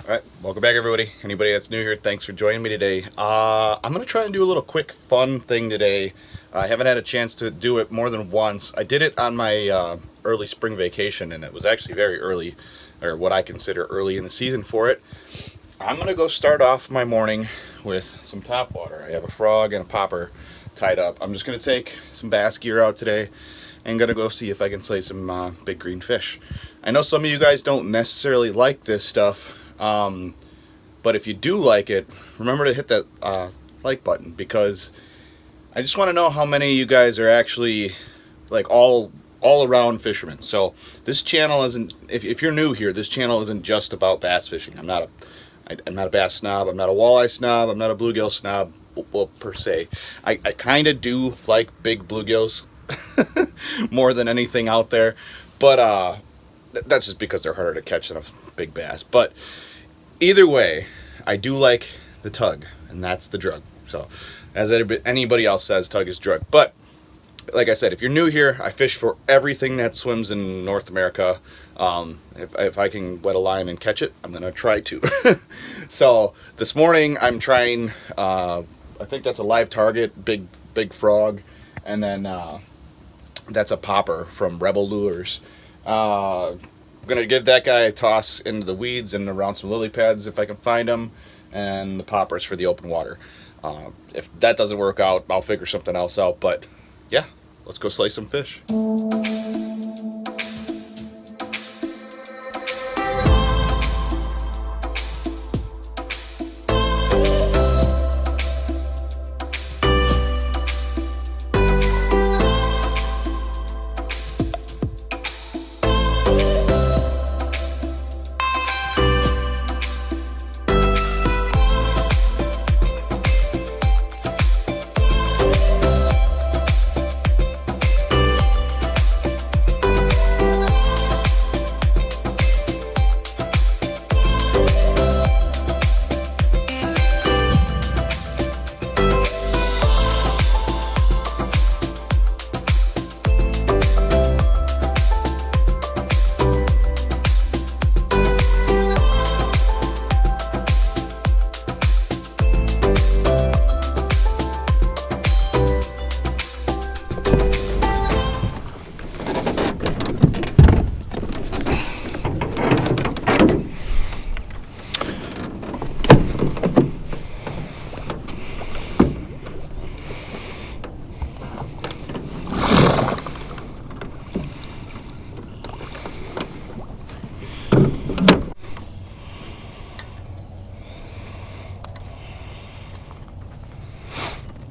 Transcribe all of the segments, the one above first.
All right, welcome back, everybody. Anybody that's new here, thanks for joining me today. I'm going to try and do a little quick, fun thing today. I haven't had a chance to do it more than once. I did it on my early spring vacation, and it was actually very early, or what I consider early in the season for it. I'm going to go start off my morning with some topwater. I have a frog and a popper tied up. I'm just going to take some bass gear out today and going to go see if I can slay some big green fish. I know some of you guys don't necessarily like this stuff. But if you do like it, remember to hit that like button, because I just want to know how many of you guys are actually like all around fishermen. So this channel isn't, if you're new here, this channel isn't just about bass fishing. I'm not a bass snob. I'm not a walleye snob. I'm not a bluegill snob, well, per se. I kind of do like big bluegills more than anything out there, but that's just because they're harder to catch than a big bass. But either way, I do like the tug, and that's the drug. So, as anybody else says, tug is drug. But, like I said, if you're new here, I fish for everything that swims in North America. If I can wet a line and catch it, I'm going to try to. So, this morning, I'm trying, I think that's a live target, big frog, and then that's a popper from Rebel Lures. I'm going to give that guy a toss into the weeds and around some lily pads if I can find them, and the poppers for the open water. If that doesn't work out, I'll figure something else out. But yeah, let's go slay some fish.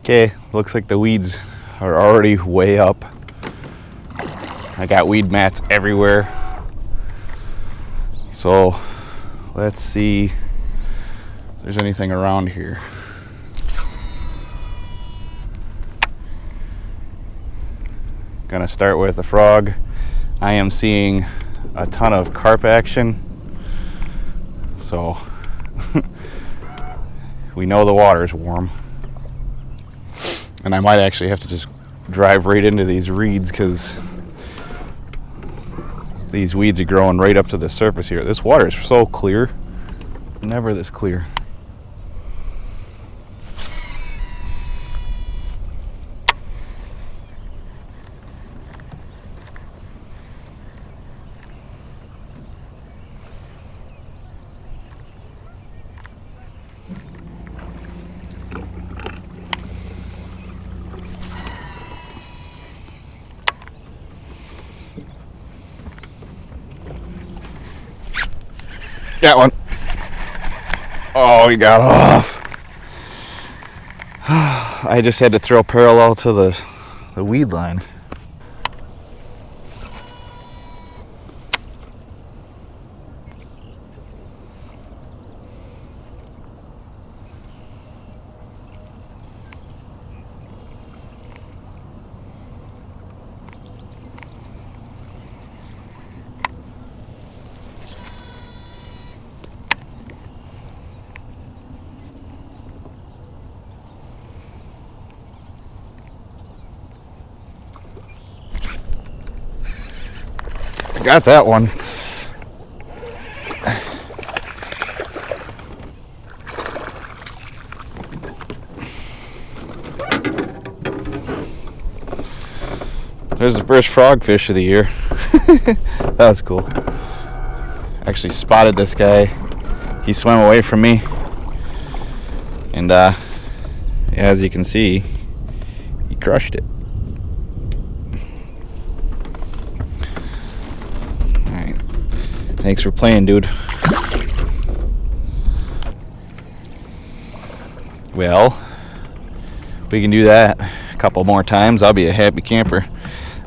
Okay, looks like the weeds are already way up. I got weed mats everywhere. So let's see if there's anything around here. Gonna start with the frog. I am seeing a ton of carp action. So we know the water's warm. And I might actually have to just drive right into these reeds, because these weeds are growing right up to the surface here. This water is so clear. It's never this clear. Got one. Oh, he got off. I just had to throw parallel to the weed line. Got that one. there's the first frogfish of the year. That was cool. Actually spotted this guy. He swam away from me. And as you can see, he crushed it. Alright. Thanks for playing, dude. Well, we can do that a couple more times. I'll be a happy camper.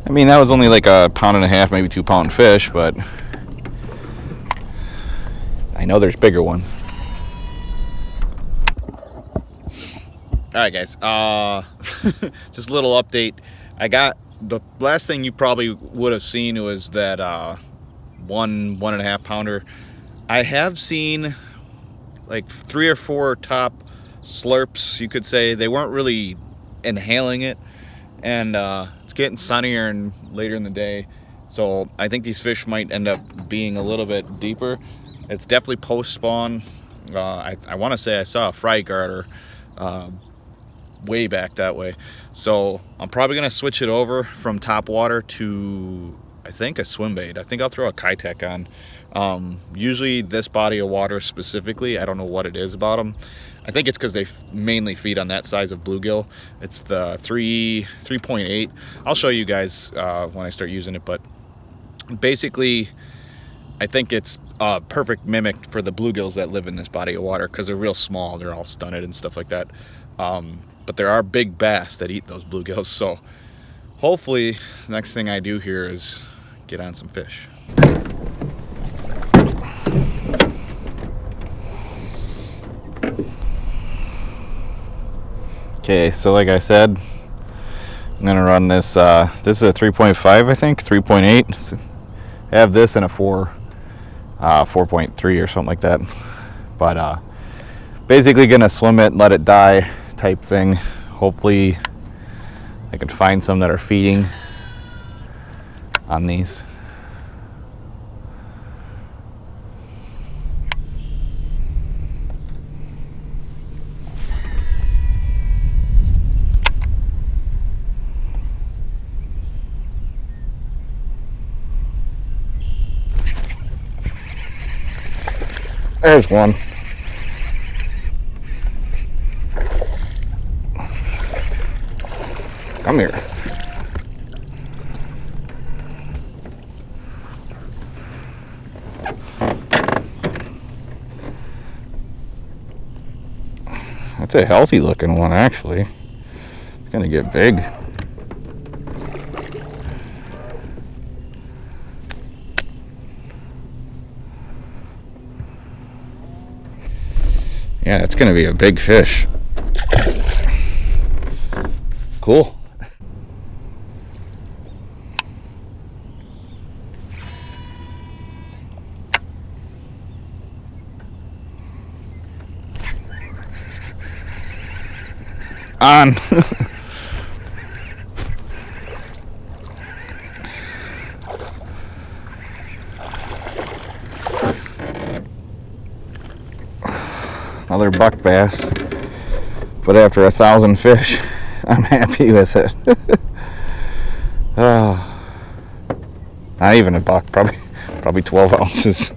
I mean, that was only like a 1.5 pound, maybe 2 pound fish, but I know there's bigger ones. Alright guys, just a little update. I got the last thing you probably would have seen was that 1.5 pounder. I have seen like 3 or 4 top slurps, you could say. They weren't really inhaling it, and it's getting sunnier and later in the day, so I think these fish might end up being a little bit deeper. It's definitely post spawn. I want to say I saw a fry garter way back that way, so I'm probably gonna switch it over from Topwater to, I think, a Swimbait. I think I'll throw a Kitech on. Usually this body of water specifically, I don't know what it is about them. I think it's because they mainly feed on that size of bluegill. It's the 3.8. I'll show you guys when I start using it, but basically I think it's a perfect mimic for the bluegills that live in this body of water, because they're real small, they're all stunted and stuff like that. But there are big bass that eat those bluegills, so hopefully the next thing I do here is get on some fish. Okay, so like I said, I'm gonna run this. This is a 3.5, I think, 3.8. I have this in a 4.3 or something like that. But basically gonna swim it, let it die type thing. Hopefully I can find some that are feeding on these. There's one. Come here. That's a healthy looking one, actually. It's gonna get big. Yeah, it's gonna be a big fish. Cool. On. Another buck bass, but after 1,000 fish, I'm happy with it. Not even a buck, probably 12 ounces.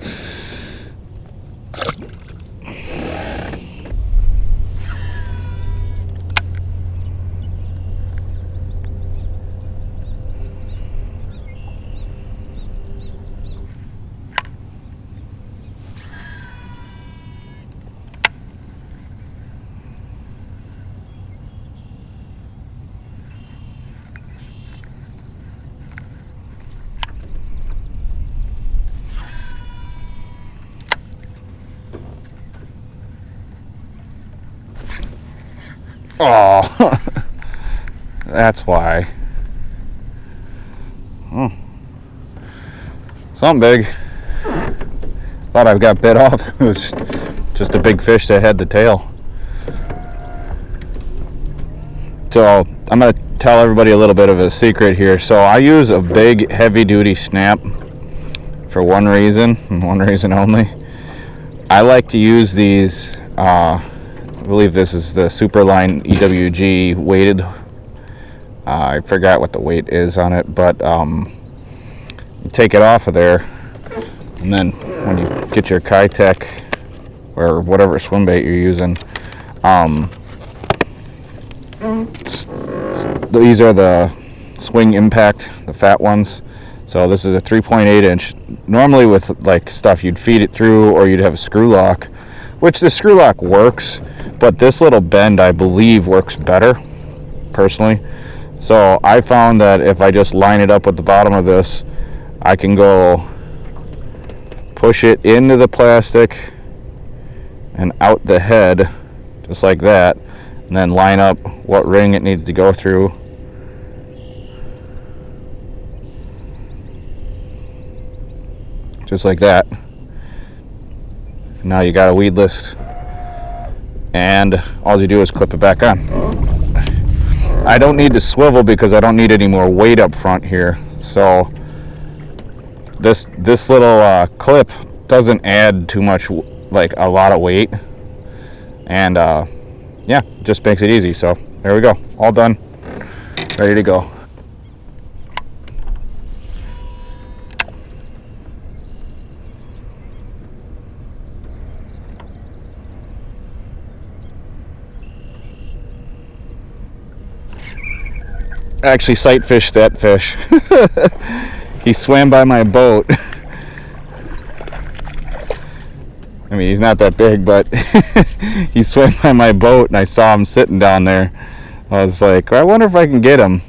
Oh, that's why. Something big. Thought I got bit off. It was just a big fish that had the tail. So I'm going to tell everybody a little bit of a secret here. So I use a big heavy duty snap for one reason, and one reason only. I like to use these, I believe this is the Superline EWG weighted I forgot what the weight is on it, but you take it off of there, and then when you get your Kitech or whatever swim bait you're using, these are the Swing Impact, the fat ones. So this is a 3.8 inch. Normally with like stuff you'd feed it through, or you'd have a screw lock, which the screw lock works, but this little bend I believe works better personally. So I found that if I just line it up with the bottom of this, I can go push it into the plastic and out the head just like that, and then line up what ring it needs to go through. Just like that. Now you got a weedless, and all you do is clip it back on. I don't need to swivel because I don't need any more weight up front here. So this little clip doesn't add too much, like a lot of weight, and yeah, just makes it easy. So there we go, all done, ready to go. Actually sight fished that fish. He swam by my boat. I mean, he's not that big, but he swam by my boat and I saw him sitting down there. I was like, I wonder if I can get him.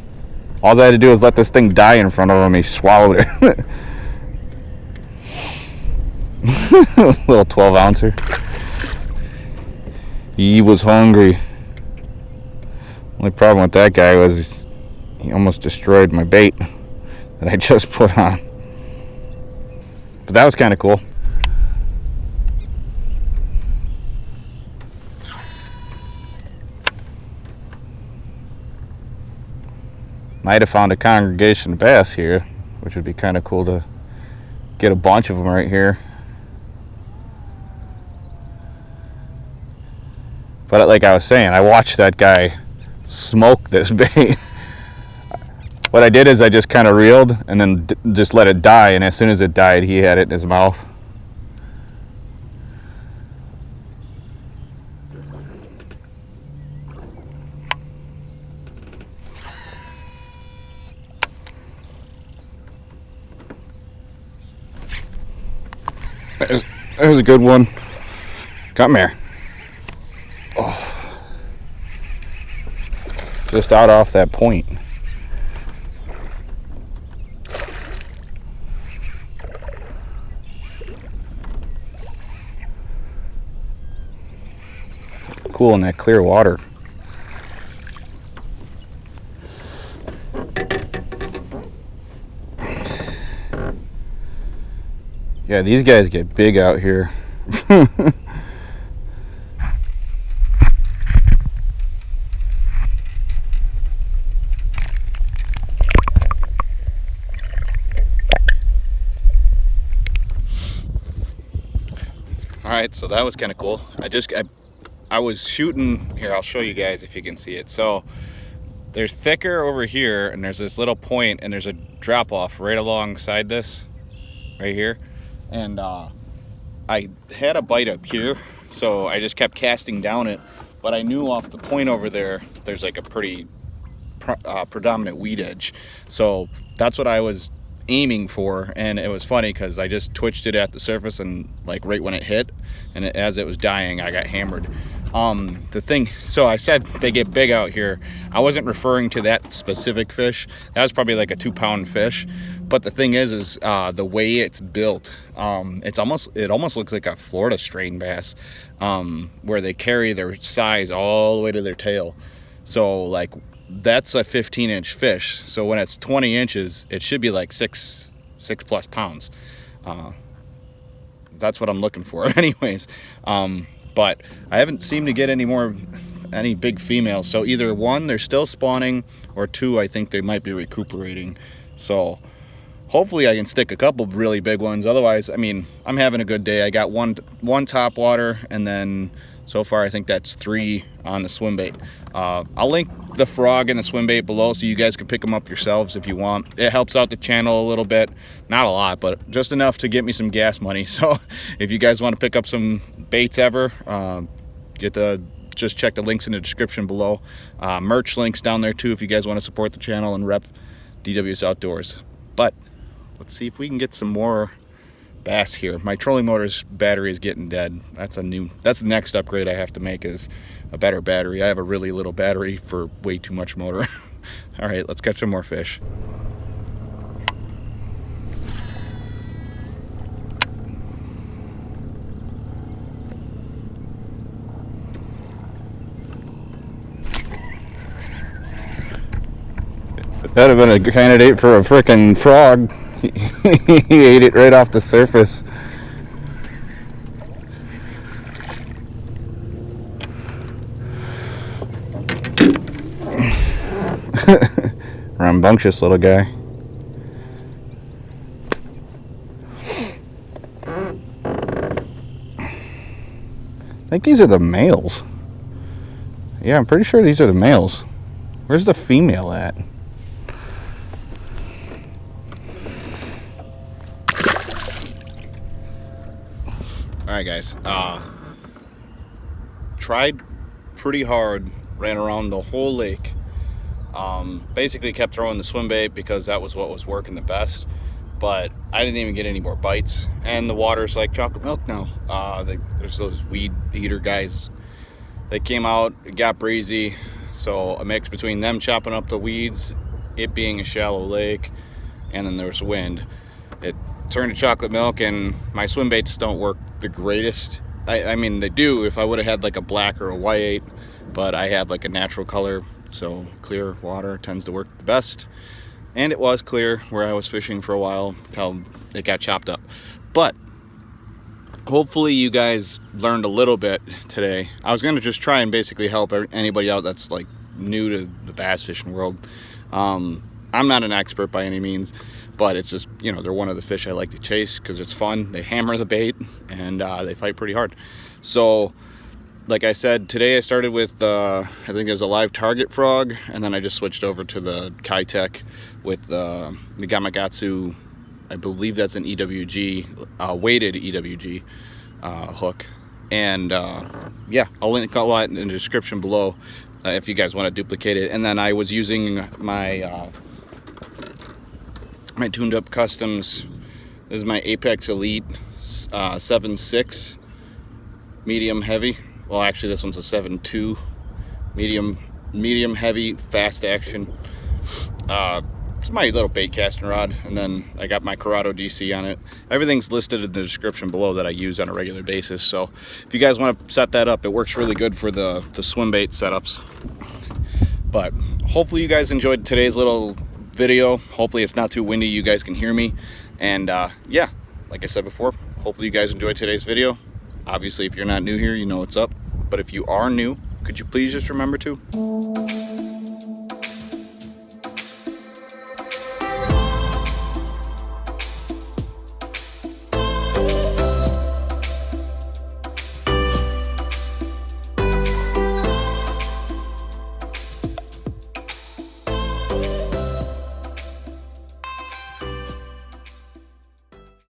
All I had to do was let this thing die in front of him. He swallowed it. Little 12 ouncer. He was hungry. Only problem with that guy was he almost destroyed my bait that I just put on. But that was kind of cool. Might have found a congregation of bass here, which would be kind of cool to get a bunch of them right here. But like I was saying, I watched that guy smoke this bait. What I did is I just kind of reeled and then just let it die, and as soon as it died, he had it in his mouth. That was a good one. Come here. Oh. Just out off that point. Cool in that clear water. Yeah, these guys get big out here. All right, so that was kind of cool. I was shooting here. I'll show you guys if you can see it. So there's thicker over here, and there's this little point, and there's a drop off right alongside this, right here. And I had a bite up here, so I just kept casting down it. But I knew off the point over there, there's like a pretty predominant weed edge. So that's what I was aiming for, and it was funny because I just twitched it at the surface, and like right when it hit, and as it was dying, I got hammered. The thing, so I said they get big out here. I wasn't referring to that specific fish. That was probably like a 2-pound fish. But the thing is the way it's built, it almost looks like a Florida strain bass, where they carry their size all the way to their tail. So like that's a 15-inch fish. So when it's 20 inches, it should be like six plus pounds. That's what I'm looking for, anyways. But I haven't seemed to get any big females. So either one, they're still spawning, or two, I think they might be recuperating. So hopefully I can stick a couple really big ones. Otherwise, I mean, I'm having a good day. I got one Topwater, and then So far, I think that's 3 on the Swimbait. I'll link the frog and the Swimbait below so you guys can pick them up yourselves if you want. It helps out the channel a little bit. Not a lot, but just enough to get me some gas money. So if you guys want to pick up some baits ever, just check the links in the description below. Merch links down there too if you guys want to support the channel and rep DW's Outdoors. But let's see if we can get some more bass here. My trolling motor's battery is getting dead. That's the next upgrade I have to make, is a better battery. I have a really little battery for way too much motor. All right, let's catch some more fish. That'd have been a candidate for a frickin' frog. He ate it right off the surface. Rambunctious little guy. I think these are the males. Yeah, I'm pretty sure these are the males. Where's the female at? Alright guys, tried pretty hard, ran around the whole lake. Basically kept throwing the Swimbait because that was what was working the best, but I didn't even get any more bites, and the water's like chocolate milk now. There's those weed eater guys. They came out, it got breezy, so a mix between them chopping up the weeds, it being a shallow lake, and then there's wind. It turned to chocolate milk, and my swim baits don't work the greatest. I mean, they do if I would have had like a black or a white, but I have like a natural color, so clear water tends to work the best. And it was clear where I was fishing for a while until it got chopped up. But hopefully you guys learned a little bit today. I was gonna just try and basically help anybody out that's like new to the bass fishing world. I'm not an expert by any means, but it's just, you know, they're one of the fish I like to chase because it's fun. They hammer the bait, and they fight pretty hard. So like I said, today I started with I think it was a live target frog, and then I just switched over to the Kitech with the Gamakatsu. I believe that's an EWG, weighted EWG hook. And yeah, I'll link all that in the description below if you guys want to duplicate it. And then I was using my my tuned up customs. This is my Apex Elite 7.6 medium heavy. Well, actually this one's a 7.2 medium heavy fast action. It's my little bait casting rod, and then I got my Corrado DC on it. Everything's listed in the description below that I use on a regular basis, so if you guys want to set that up, it works really good for the swim bait setups. But hopefully you guys enjoyed today's little video. Hopefully it's not too windy, you guys can hear me. And yeah, like I said before, hopefully you guys enjoyed today's video. Obviously if you're not new here, you know what's up, but if you are new, could you please just remember to